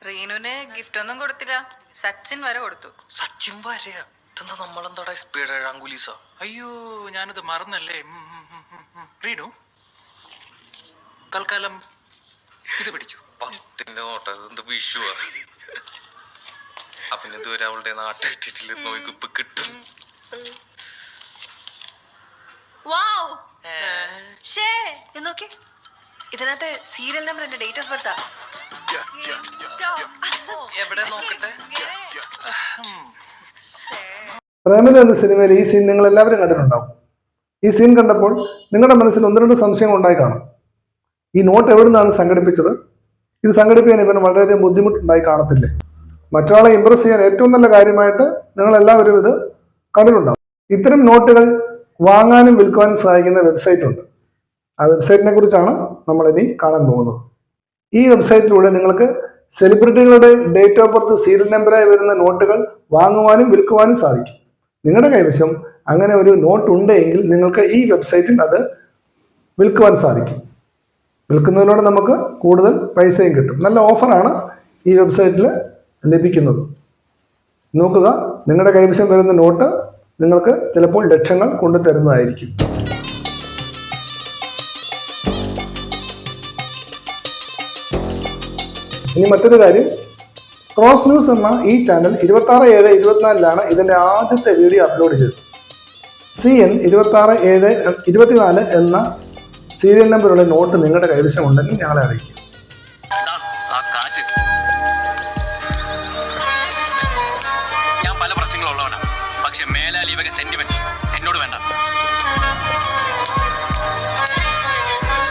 റീനുവിന് gift ഒന്നും കൊടുത്തില്ല. സച്ചിൻ വരെ കൊടുത്തു. സച്ചിൻ വരെയാ? ഇതെന്താ നമ്മളെന്താടാ സ്പീഡ് ഏഴാങ്കുലീസാ? അയ്യോ ഞാനത് മറന്നല്ലേ. റീനു തൽക്കാലം ഇത് പിടിക്കൂ. 10 നോട്ട്. അതെന്ത് വിഷുവാ? അവന് ഇതുവരെ അവളുടെ നാട്ടിൽ ഇട്ടിട്ടില്ല. നോയിക്ക് ഇപ്പൊ കിട്ടും. നോക്കി, ഇതിനകത്ത് സീരിയൽ നമ്പർ എന്റെ ഡേറ്റ് ഓഫ് ബർത്താ. എവിടെ നോക്കട്ടെ? പ്രേമലു എന്ന സിനിമയിൽ ഈ സീൻ നിങ്ങൾ എല്ലാവരും കണ്ടിട്ടുണ്ടാവും. ഈ സീൻ കണ്ടപ്പോൾ നിങ്ങളുടെ മനസ്സിൽ 1-2 സംശയങ്ങൾ ഉണ്ടായി കാണും. ഈ നോട്ട് എവിടെ നിന്നാണ് സംഘടിപ്പിച്ചത്? ഇത് സംഘടിപ്പിക്കാൻ ഇവന് വളരെയധികം ബുദ്ധിമുട്ടുണ്ടായി കാണത്തില്ലേ? മറ്റൊരാളെ ഇംപ്രസ് ചെയ്യാൻ ഏറ്റവും നല്ല കാര്യമായിട്ട് നിങ്ങൾ എല്ലാവരും ഇത് കണ്ടിട്ടുണ്ടാവും. ഇത്തരം നോട്ടുകൾ വാങ്ങാനും വിൽക്കുവാനും സഹായിക്കുന്ന വെബ്സൈറ്റ് ഉണ്ട്. ആ വെബ്സൈറ്റിനെ കുറിച്ചാണ് നമ്മൾ ഇനി കാണാൻ പോകുന്നത്. ഈ വെബ്സൈറ്റിലൂടെ നിങ്ങൾക്ക് സെലിബ്രിറ്റികളുടെ ഡേറ്റ് ഓഫ് ബർത്ത് സീരിയൽ നമ്പറായി വരുന്ന നോട്ടുകൾ വാങ്ങുവാനും വിൽക്കുവാനും സാധിക്കും. നിങ്ങളുടെ കൈവശം അങ്ങനെ ഒരു നോട്ട് ഉണ്ടെങ്കിൽ നിങ്ങൾക്ക് ഈ വെബ്സൈറ്റിൽ അത് വിൽക്കുവാൻ സാധിക്കും. വിൽക്കുന്നതിലൂടെ നമുക്ക് കൂടുതൽ പൈസയും കിട്ടും. നല്ല ഓഫറാണ് ഈ വെബ്സൈറ്റിൽ ലഭിക്കുന്നത്. നോക്കുക, നിങ്ങളുടെ കൈവശം വരുന്ന നോട്ട് നിങ്ങൾക്ക് ചിലപ്പോൾ ലക്ഷങ്ങൾ കൊണ്ടു തരുന്നതായിരിക്കും. ഇനി മറ്റൊരു കാര്യം, ക്രോസ് ന്യൂസ് എന്ന ഈ ചാനൽ 26/7/24 ഇതിൻ്റെ ആദ്യത്തെ വീഡിയോ അപ്ലോഡ് ചെയ്തത്. CN 26/7/24 എന്ന സീരിയൽ നമ്പറുള്ള നോട്ട് നിങ്ങളുടെ കൈവശം ഉണ്ടെങ്കിൽ ഞങ്ങളെ അറിയിക്കും.